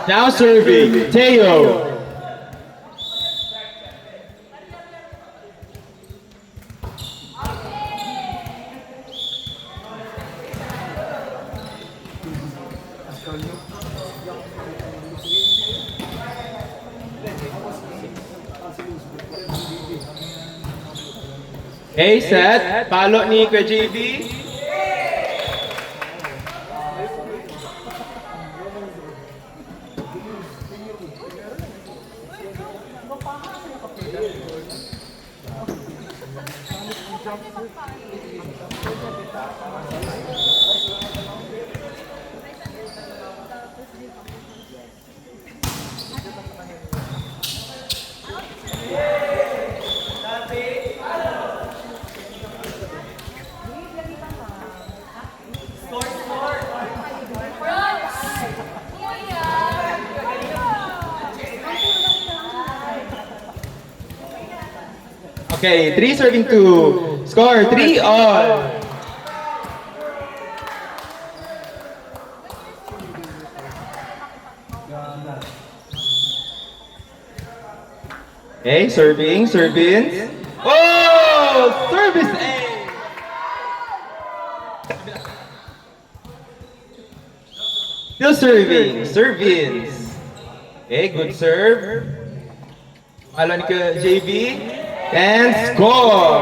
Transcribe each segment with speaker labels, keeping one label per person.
Speaker 1: Now serving, Teo. Okay, set. Palo ni Kuya JB. Okay, 3 serving 2. Score 3 all. Okay, serving. Oh! Service A! Still serving. Serve-ins. Okay, good serve. Palo ni JB. And score!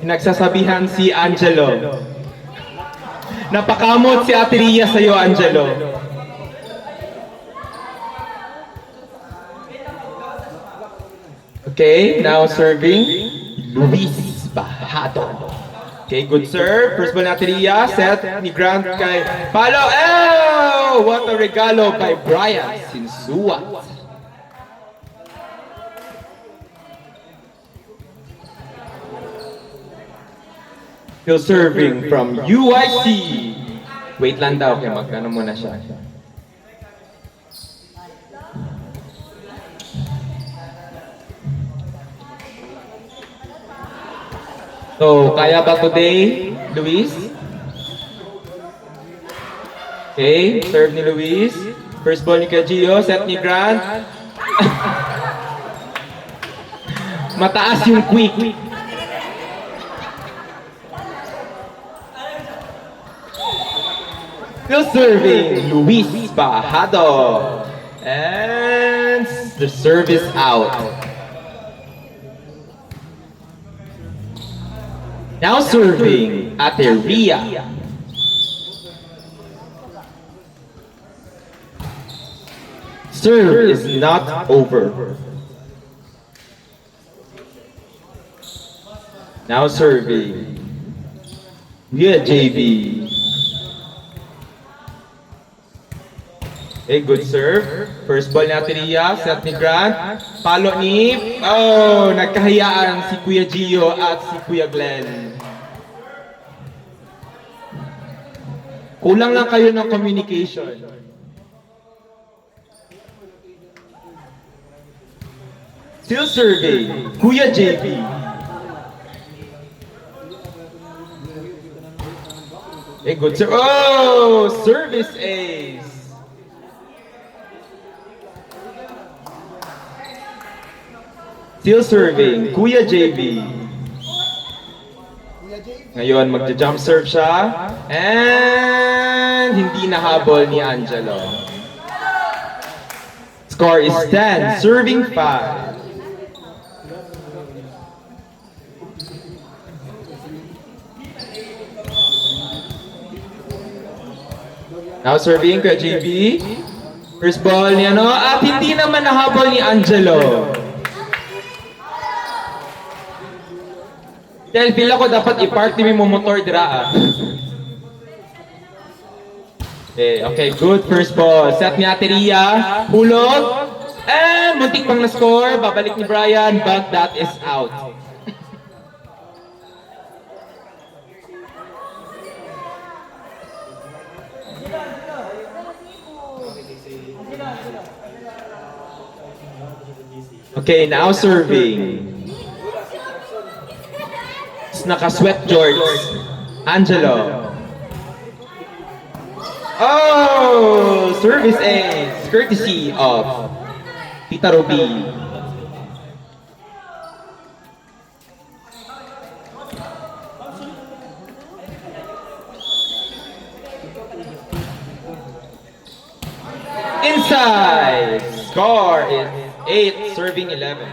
Speaker 1: Nagsasabihan si Angelo. Napakamot si Ate Ria sa'yo, Angelo. Okay, now serving Luis Bajado. Okay, good serve. First ball ni Ate Ria. Set ni Grant kay Palo. Oh! What a regalo by Brian Sinsuat. Still serving from UIC. Wait lang daw, kaya magkano muna siya. So, kaya ba today, Luis? Okay, serve ni Luis. First ball ni Kajio, set ni Grant. Mataas yung quick. Still serving, Luis Bajado. And the serve is out. Now serving, Ate Ria. Serve is not over. Now serving. Yeah, JB. Okay, good serve. First ball ni Ate Ria, set ni Grant. Palo ni... Oh, nagkahayaan si Kuya Gio at si Kuya Glenn. Kulang lang kayo ng communication. Still serving, Kuya JB. Okay, good serve. Oh, service ace. Still serving, Kuya JB. Ngayon, magja-jump serve siya. And hindi nahabol ni Angelo. Score is 10, serving 5. Now serving Kuya JB. First ball ni ano. At hindi naman nahabol ni Angelo. Dahil pila ko dapat i-park ni mo motor dira. Okay, good first ball. Set ni Ate Ria. Hulog. And muntik pang na-score. Babalik ni Brian. But that is out. Okay, now serving. Naka-sweat George. Angelo. Oh, service ace, courtesy of Tita Ruby. Inside, score is 8, serving 11.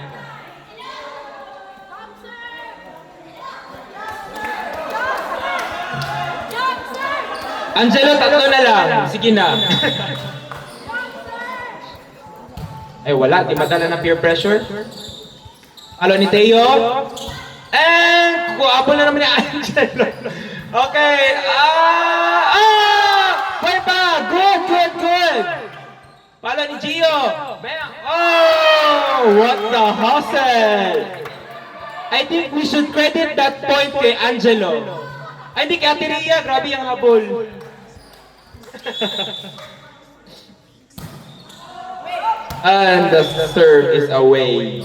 Speaker 1: Angelo, tatlo na lang. Sige na. Ay, wala. Di madala ng peer pressure. Alo ni Teo. And, kuwapo na naman ni Angelo. Okay. Way pa. Good, good, good. Palo ni Gio. Bam. Oh, what the hustle. I think we should credit that point kay Angelo. Ay, hindi kay Ate Rhea. Grabe yung habol. And the serve is away.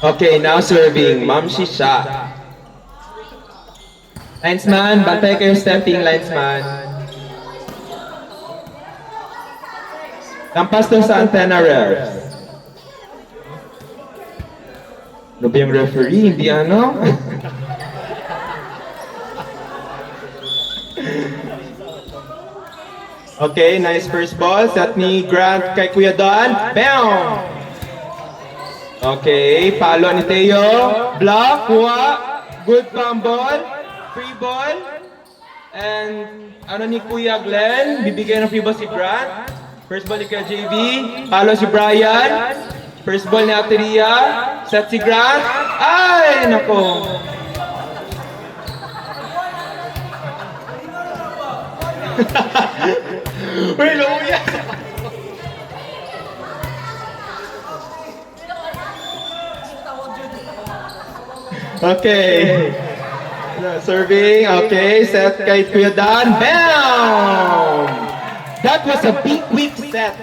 Speaker 1: Okay, now serving. Ma'am Shisha. Linesman, bantay kayo stepping, linesman. Lampas to sa antenna refs. Ano ba yung referee? Hindi ano? Okay, nice first ball. Set ni Grant kay Kuya Don. Bam! Okay, palo ni Teo. Block, kuha. Good fumble. Free ball. And ano ni Kuya Glenn? Bibigyan ng free ball si Grant. First ball ni Kuya JV. Palo si Brian. First ball ni Ate Rhea. Set si Grant. Ay, nako. Uy, luya. Okay. Serving. Okay. Set kay Kuya Dan. Bam! That was a big quick set.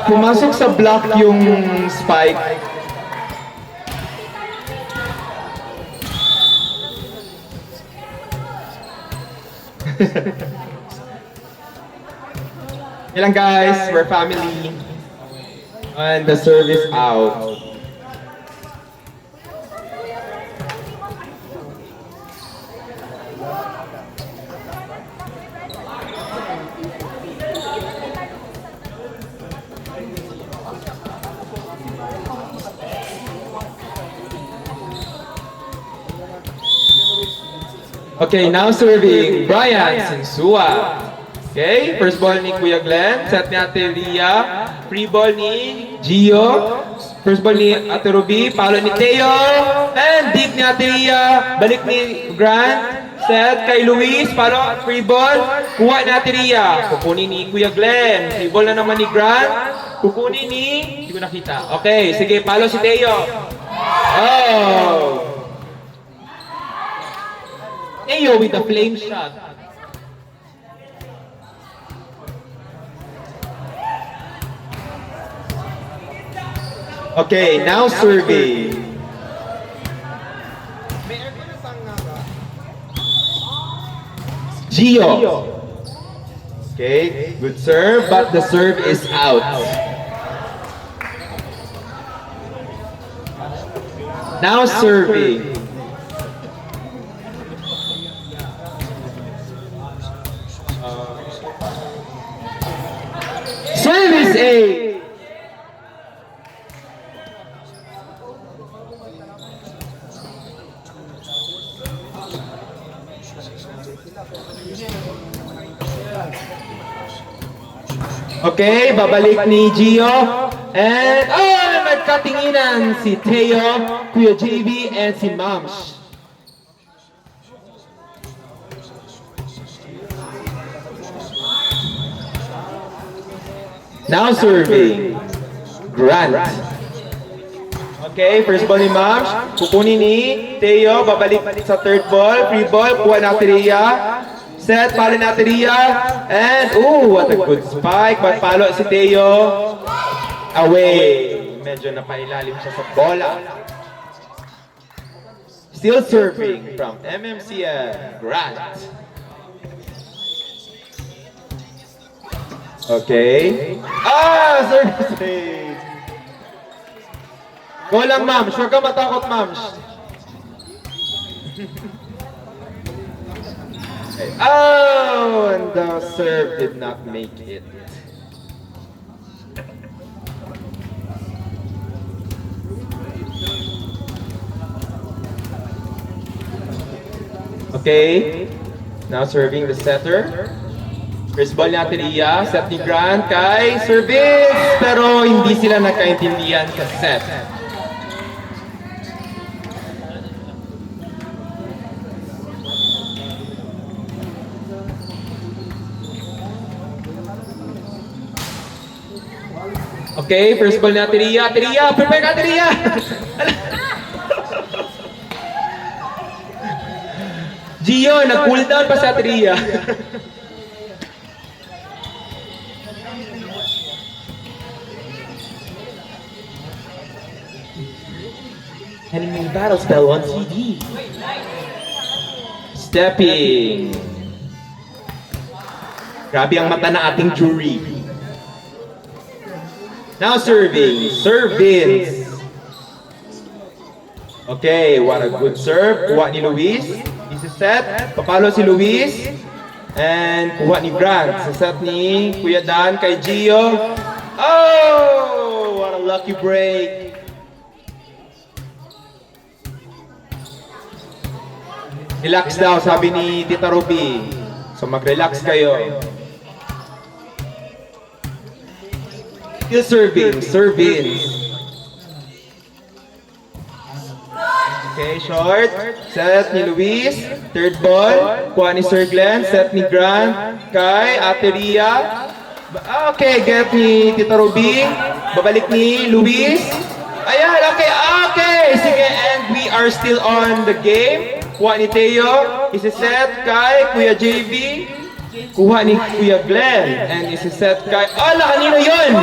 Speaker 1: Pumasok sa block yung spike. Ilang guys, we're family. And the serve is out. Okay, now serving Brian Sinsua. Okay, first ball ni Kuya Glenn, set ni Ate Rhea, free ball ni Gio, first ball ni Ate Ruby, palo ni Teo, and deep ni Ate Rhea, balik ni Grant, set kay Luis, palo, free ball, kuha ni Ate Rhea, kukunin ni Kuya Glenn, free ball na naman ni Grant, kukunin ni, hindi ko nakita. Okay, sige, palo si Teo. Oh! Teo with the flame shot. Okay, now survey. Gio. Okay, good serve, but the serve is out. Now survey. Service A. Okay, babalik ni Gio. And, nagkatinginan si Teo, Kuya JV, and si Mams. Now serving Grant. Okay, first ball ni Mams. Kukunin ni Teo, babalik sa third ball, free ball, kuha natin Ria. Set, palo natin Ria. And, what a good spike. Palo si Teo. Away. Medyo napailalim siya sa bola. Still serving from MMCM, Grant. Okay. Service save. Go lang, ma'am. Sure ka matakot, ma'am. And the serve did not make it. Okay. Now serving the setter. First ball natin Iya. Set ni Grant kay service. Pero hindi sila nagkaintindihan sa set. Okay, first ball natin Iya. Ria, prepare ka Ria. Gio, nag-cool down pa sa Ria. Enemy battle spell on CD. Stepping. Grabe ang mata na ating jury. Now serving. Service. Okay, what a good serve. Kuha ni Luis. This is set. Papalo si Luis. And kuha ni Grant. Sa set ni Kuya Dan kay Gio. Oh! What a lucky break. Relax daw, sabi ni Tita Ruby. So mag-relax kayo. Still serving, serving. Okay, short. Set ni Luis. Third ball. Kuha ni Sir Glenn. Set ni Grant. Kay Ate Ria. Okay, get ni Tita Ruby. Babalik ni Luis. Ayan, okay, okay. Sige, and we are still on the game. Kuha ni Teo. Isi-set kay Kuya JV. Kuha ni Kuya Glenn. And isi-set kay... Ala, kanino yun?